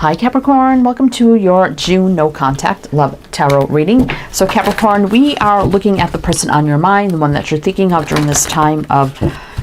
Hi Capricorn, welcome to your June no contact love tarot reading. So Capricorn, we are looking at the person on your mind, the one that you're thinking of during this time of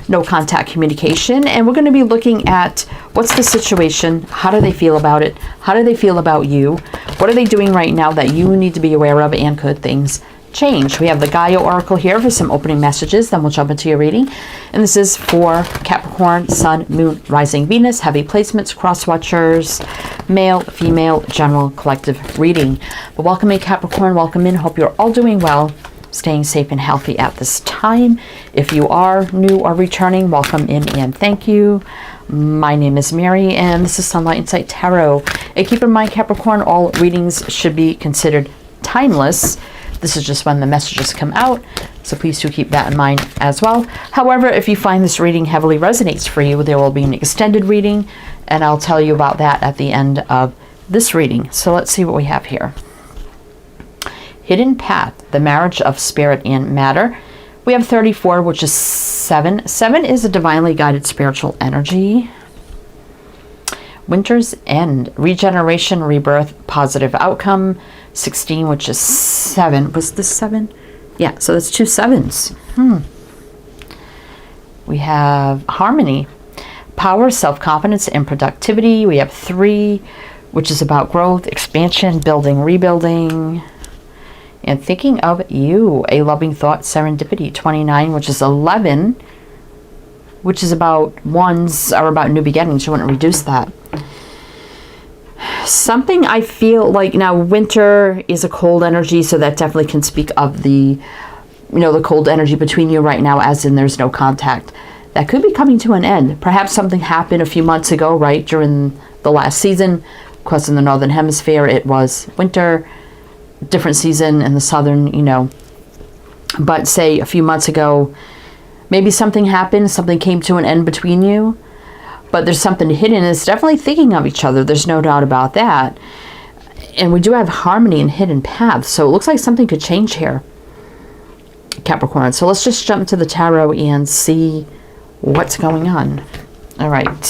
no contact communication, and we're going to be looking at what's the situation, how do they feel about it, how do they feel about you, what are they doing right now that you need to be aware of, and could things change. We have the Gaia Oracle here for some opening messages, then we'll jump into your reading. And this is for Capricorn, Sun, Moon, Rising, Venus, heavy placements, cross watchers, male, female, general, collective reading. But welcome in Capricorn, welcome in. Hope you're all doing well, staying safe and healthy at this time. If you are new or returning, welcome in and thank you. My name is Mary and this is Sunlight Insight Tarot. And keep in mind, Capricorn, all readings should be considered timeless. This is just when the messages come out, so please do keep that in mind as well. However, if you find this reading heavily resonates for you, there will be an extended reading, and I'll tell you about that at the end of this reading. So let's see what we have here. Hidden Path, the marriage of spirit and matter. We have 34, which is 7. 7 is a divinely guided spiritual energy. Winter's End, regeneration, rebirth, positive outcome. 16, which is 7. Was this 7? Yeah, so that's 2 7s. We have Harmony, power, self-confidence, and productivity. We have 3, which is about growth, expansion, building, rebuilding, and thinking of you, a loving thought, serendipity. 29, which is 11, which is about ones are about new beginnings. You want to reduce that. Something I feel like now, winter is a cold energy, so that definitely can speak of the, the cold energy between you right now, as in there's no contact. That could be coming to an end. Perhaps something happened a few months ago, right, during the last season. Of course, in the Northern Hemisphere, it was winter, different season in the Southern, But say a few months ago, maybe something happened, something came to an end between you. But there's something hidden. It's definitely thinking of each other. There's no doubt about that. And we do have harmony and hidden paths. So it looks like something could change here, Capricorn. So let's just jump to the tarot and see what's going on. All right.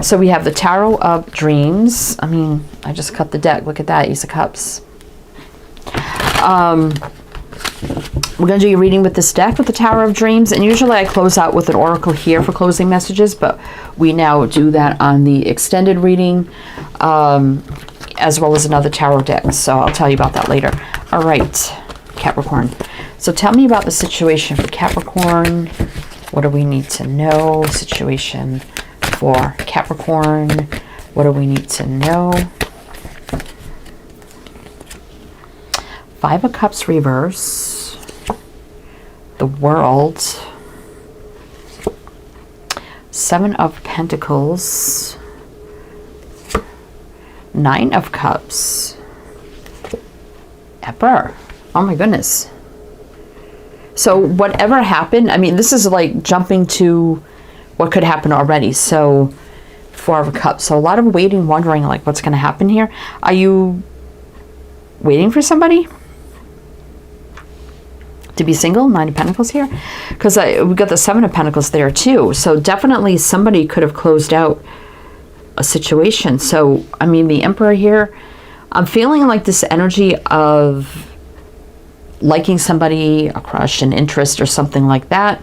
So we have the Tarot of Dreams. I just cut the deck. Look at that. Ace of Cups. We're going to do your reading with this deck with the Tower of Dreams, and usually I close out with an oracle here for closing messages, but we now do that on the extended reading, as well as another tarot deck, so I'll tell you about that later. All right, Capricorn. So tell me about the situation for Capricorn. What do we need to know? Situation for Capricorn. What do we need to know? 5 of Cups reverse. The World. 7 of Pentacles. 9 of Cups. Emperor. Oh my goodness. So whatever happened, this is like jumping to what could happen already. So 4 of Cups. So a lot of waiting, wondering like what's going to happen here. Are you waiting for somebody to be single? 9 of Pentacles here, because we got the 7 of Pentacles there too. So definitely somebody could have closed out a situation. So the Emperor here, I'm feeling like this energy of liking somebody, a crush, an interest, or something like that.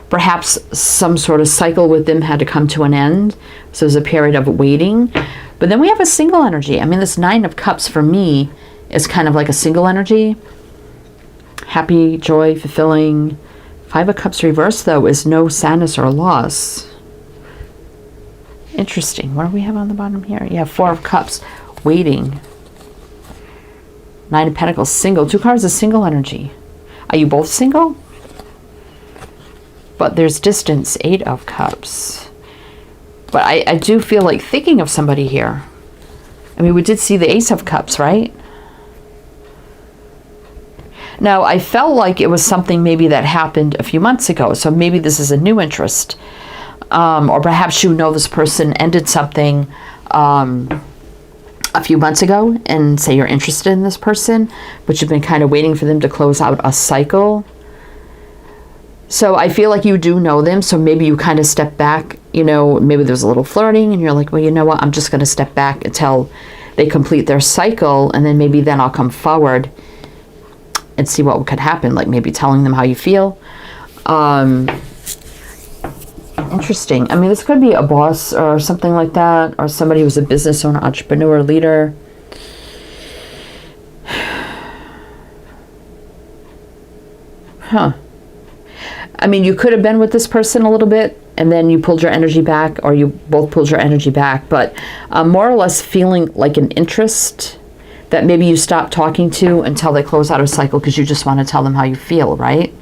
Perhaps some sort of cycle with them had to come to an end, so there's a period of waiting. But then we have a single energy. This 9 of Cups for me is kind of like a single energy. Happy, joy, fulfilling. 5 of Cups reverse, though, is no sadness or loss. Interesting. What do we have on the bottom here? You have 4 of Cups, waiting. 9 of Pentacles, single. 2 cards of single energy. Are you both single? But there's distance. 8 of Cups. But I do feel like thinking of somebody here. We did see the Ace of Cups, right? Now, I felt like it was something maybe that happened a few months ago, so maybe this is a new interest. Or perhaps this person ended something a few months ago, and say you're interested in this person, but you've been kind of waiting for them to close out a cycle. So I feel like you do know them. So maybe you kind of step back, you know, maybe there's a little flirting and you're like, well, you know what? I'm just going to step back until they complete their cycle. And then maybe then I'll come forward and see what could happen. Like maybe telling them how you feel. Interesting. I mean, this could be a boss or something like that. Or somebody who's a business owner, entrepreneur, leader. Huh. I mean, you could have been with this person a little bit and then you pulled your energy back, or you both pulled your energy back, but more or less feeling like an interest that maybe you stop talking to until they close out a cycle because you just want to tell them how you feel, right?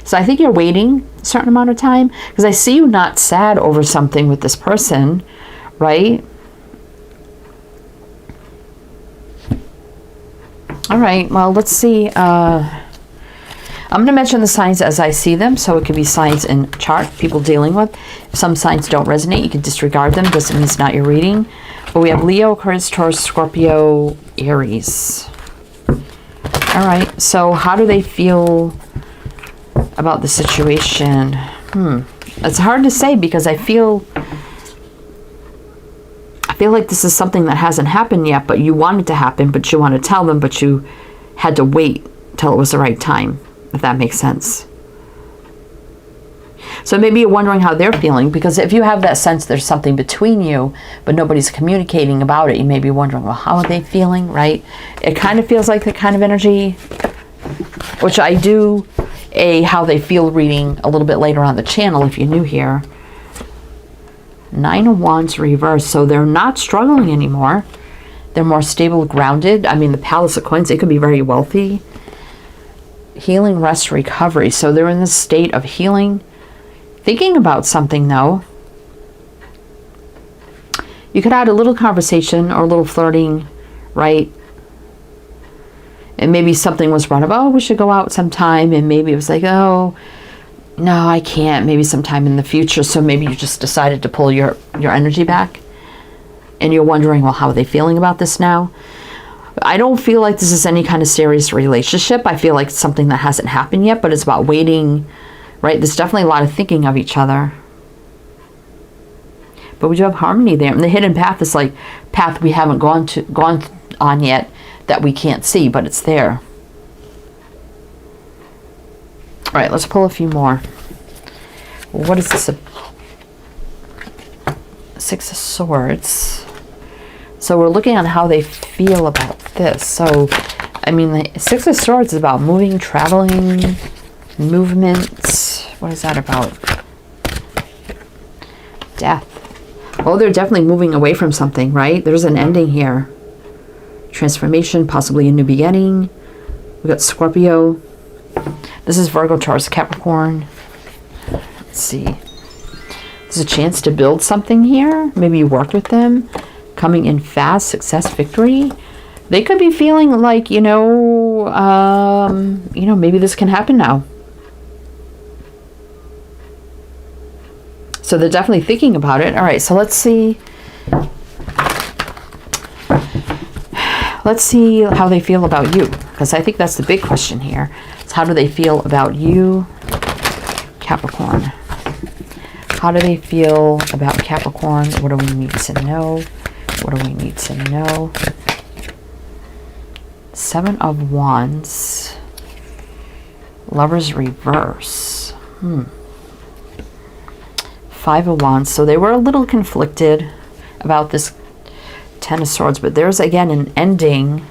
So I think you're waiting a certain amount of time because I see you not sad over something with this person, right? All right, well, let's see. I'm going to mention the signs as I see them, so it could be signs in chart people dealing with. If some signs don't resonate, you can disregard them. Doesn't mean it's not your reading. But we have Leo, Aquarius, Taurus, Scorpio, Aries. All right, so how do they feel about the situation? It's hard to say because I feel like this is something that hasn't happened yet, but you want it to happen, but you want to tell them, but you had to wait till it was the right time, if that makes sense. So maybe you're wondering how they're feeling, because if you have that sense there's something between you, but nobody's communicating about it, you may be wondering, well, how are they feeling, right? It kind of feels like the kind of energy, which I do a how they feel reading a little bit later on the channel if you're new here. 9 of Wands reversed, so they're not struggling anymore. They're more stable, grounded. I mean, the Palace of Coins, they could be very wealthy. Healing, rest, recovery. So they're in this state of healing. Thinking about something, though. You could add a little conversation or a little flirting, right? And maybe something was brought up, oh, we should go out sometime. And maybe it was like, oh, no, I can't. Maybe sometime in the future. So maybe you just decided to pull your energy back. And you're wondering, well, how are they feeling about this now? I don't feel like this is any kind of serious relationship. I feel like it's something that hasn't happened yet, but it's about waiting, right? There's definitely a lot of thinking of each other. But we do have harmony there. And the hidden path is like path we haven't gone on yet that we can't see, but it's there. All right, let's pull a few more. What is this? 6 of Swords. So we're looking at how they feel about this. So, I mean, the 6 of Swords is about moving, traveling, movements. What is that about? Death. Oh, they're definitely moving away from something, right? There's an ending here. Transformation, possibly a new beginning. We got Scorpio. This is Virgo, Taurus, Capricorn. Let's see. There's a chance to build something here. Maybe you worked with them. Coming in fast, success, victory. They could be feeling like, you know, maybe this can happen now. So they're definitely thinking about it. All right, so let's see. Let's see how they feel about you, because I think that's the big question here. It's how do they feel about you, Capricorn? How do they feel about Capricorn? What do we need to know? What do we need to know? 7 of Wands. Lovers reverse. 5 of Wands. So they were a little conflicted about this 10 of Swords, but there's again an ending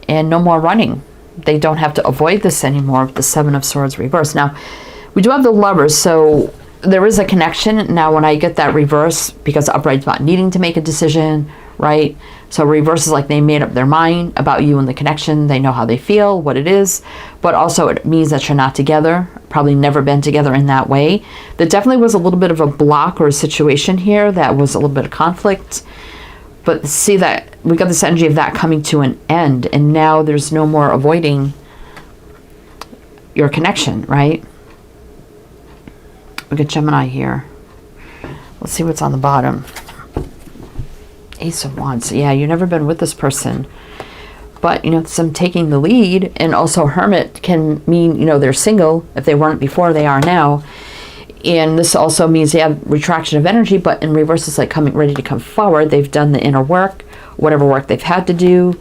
and no more running. They don't have to avoid this anymore with the 7 of Swords reverse. Now, we do have the Lovers, so there is a connection. Now, when I get that reverse, because upright's about needing to make a decision, right? So reverse is like they made up their mind about you and the connection. They know how they feel, what it is, but also it means that you're not together, probably never been together in that way. There definitely was a little bit of a block or a situation here that was a little bit of conflict. But see that we got this energy of that coming to an end, and now there's no more avoiding your connection, right? We got Gemini here. Let's see what's on the bottom. Ace of Wands. Yeah, you've never been with this person. But, you know, some taking the lead, and also Hermit can mean, you know, they're single. If they weren't before, they are now. And this also means they have retraction of energy, but in reverse, it's like coming ready to come forward. They've done the inner work, whatever work they've had to do,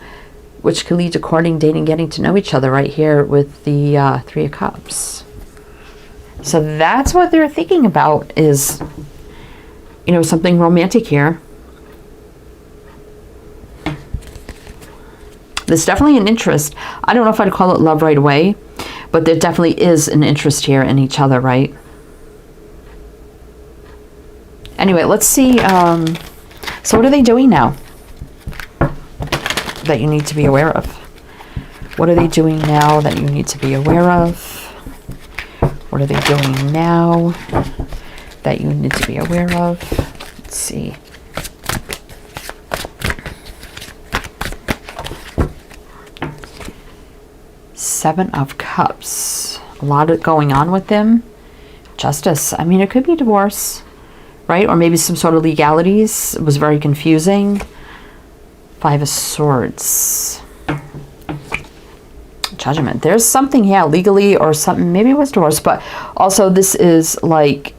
which can lead to courting, dating, getting to know each other right here with the Three of Cups. So that's what they're thinking about, is, you know, something romantic here. There's definitely an interest. I don't know if I'd call it love right away, but there definitely is an interest here in each other, right? Anyway, let's see. So what are they doing now that you need to be aware of? What are they doing now that you need to be aware of? What are they doing now that you need to be aware of? Let's see. Seven of Cups. A lot of going on with them. Justice. I mean, it could be divorce, right? Or maybe some sort of legalities. It was very confusing. Five of Swords. Judgment. There's something here legally or something. Maybe it was divorce, but also this is like,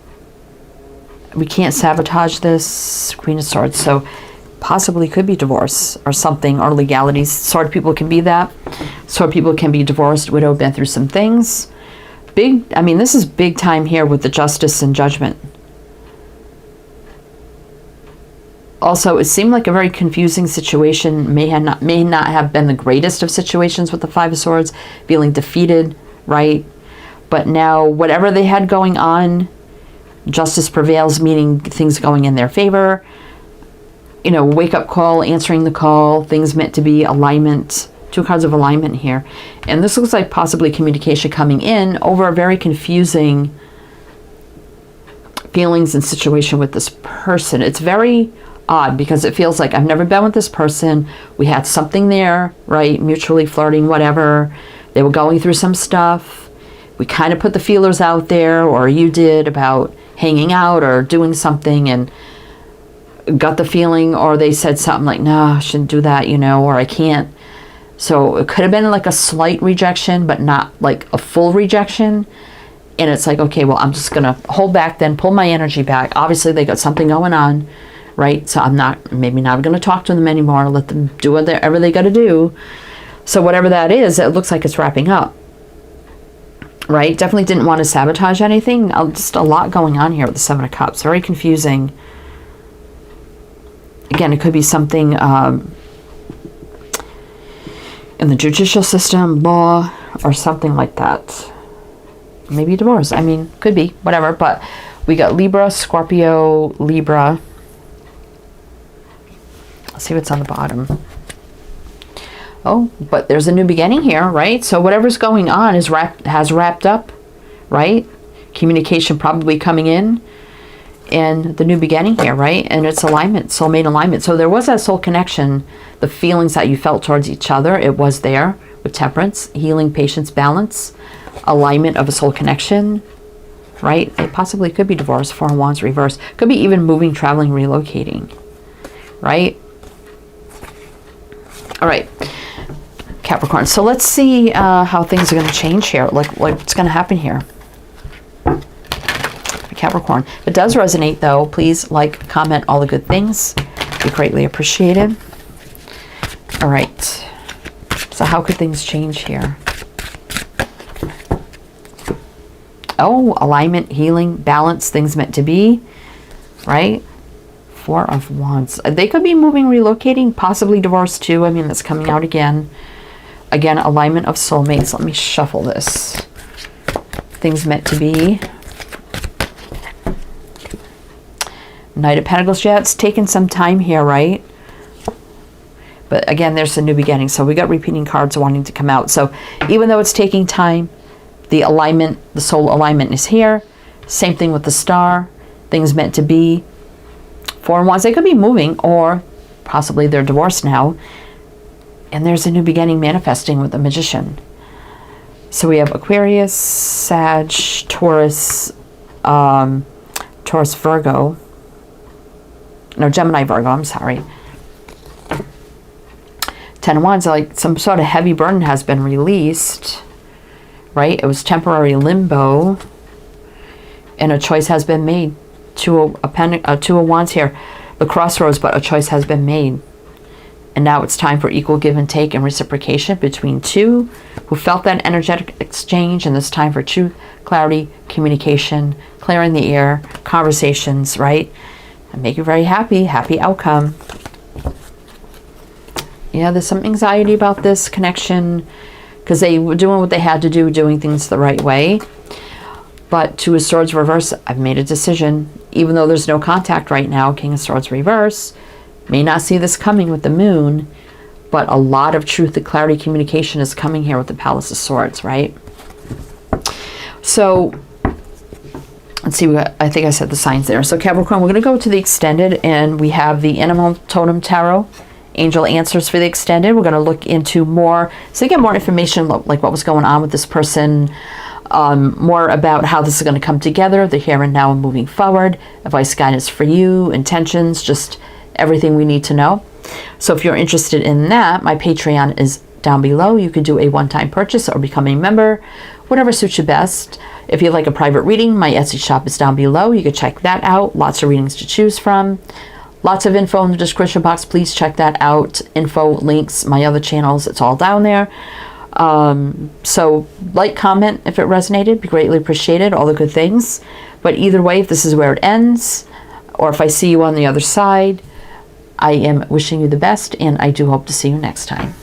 we can't sabotage this. Queen of Swords. So possibly could be divorce or something, or legalities. Sword people can be that. Sword people can be divorced, widowed, been through some things. Big, I mean, this is big time here with the Justice and Judgment. Also, it seemed like a very confusing situation. May not have been the greatest of situations with the Five of Swords, feeling defeated, right? But now, whatever they had going on, justice prevails, meaning things going in their favor. You know, wake-up call, answering the call, things meant to be, alignment. Two cards of alignment here. And this looks like possibly communication coming in over a very confusing feelings and situation with this person. It's very odd because it feels like I've never been with this person. We had something there, right? Mutually flirting, whatever. They were going through some stuff. We kind of put the feelers out there, or you did, about hanging out or doing something, and got the feeling, or they said something like, no, I shouldn't do that, you know, or I can't. So it could have been like a slight rejection, but not like a full rejection. And it's like, okay, well, I'm just going to hold back then, pull my energy back. Obviously, they got something going on, right? So I'm maybe not going to talk to them anymore. Let them do whatever they got to do. So whatever that is, it looks like it's wrapping up, right? Definitely didn't want to sabotage anything. Just a lot going on here with the Seven of Cups. Very confusing. Again, it could be something in the judicial system, law, or something like that. Maybe divorce. I mean, could be, whatever. But we got Libra, Scorpio, Libra. Let's see what's on the bottom. Oh, but there's a new beginning here, right? So whatever's going on has wrapped up, right? Communication probably coming in. And the new beginning here, right? And it's alignment, soulmate alignment. So there was that soul connection, the feelings that you felt towards each other. It was there with Temperance, healing, patience, balance, alignment of a soul connection, right? It possibly could be divorce, Four of Wands reverse. Could be even moving, traveling, relocating, right? All right, Capricorn. So let's see how things are going to change here. Like what's going to happen here. Capricorn. If it does resonate, though, please like, comment, all the good things. Be greatly appreciated. All right. So how could things change here? Oh, alignment, healing, balance, things meant to be, right? Four of Wands. They could be moving, relocating, possibly divorce too. I mean, that's coming out again. Again, alignment of soulmates. Let me shuffle this. Things meant to be. Knight of Pentacles. Yeah, it's taken some time here, right? But again, there's a new beginning. So we got repeating cards wanting to come out. So even though it's taking time, the alignment, the soul alignment is here. Same thing with the Star. Things meant to be. Four of Wands. They could be moving, or possibly they're divorced now. And there's a new beginning manifesting with the Magician. So we have Aquarius, Sag, Taurus, Virgo. No, Gemini, Virgo, I'm sorry. Ten of Wands, like some sort of heavy burden has been released, right? It was temporary limbo, and a choice has been made. Two of Wands here, the crossroads, but a choice has been made. And now it's time for equal give and take and reciprocation between two who felt that energetic exchange, and it's time for truth, clarity, communication, clearing the air, conversations, right? And make you very happy, happy outcome. Yeah, there's some anxiety about this connection because they were doing what they had to do, doing things the right way. But Two of Swords reverse, I've made a decision. Even though there's no contact right now, King of Swords reverse, may not see this coming with the moon, but a lot of truth and clarity communication is coming here with the Palace of Swords, right? So let's see, I think I said the signs there. So Capricorn, we're going to go to the extended, and we have the Animal Totem Tarot, Angel Answers for the extended. We're going to look into more, so you get more information like what was going on with this person, more about how this is going to come together, the here and now and moving forward, advice, guidance for you, intentions, just everything we need to know. So if you're interested in that, my Patreon is down below. You can do a one-time purchase or become a member, whatever suits you best. If you'd like a private reading, my Etsy shop is down below. You can check that out. Lots of readings to choose from. Lots of info in the description box. Please check that out. Info, links, my other channels, it's all down there. So like, comment if it resonated, be greatly appreciated, all the good things. But either way, if this is where it ends, or if I see you on the other side, I am wishing you the best, and I do hope to see you next time.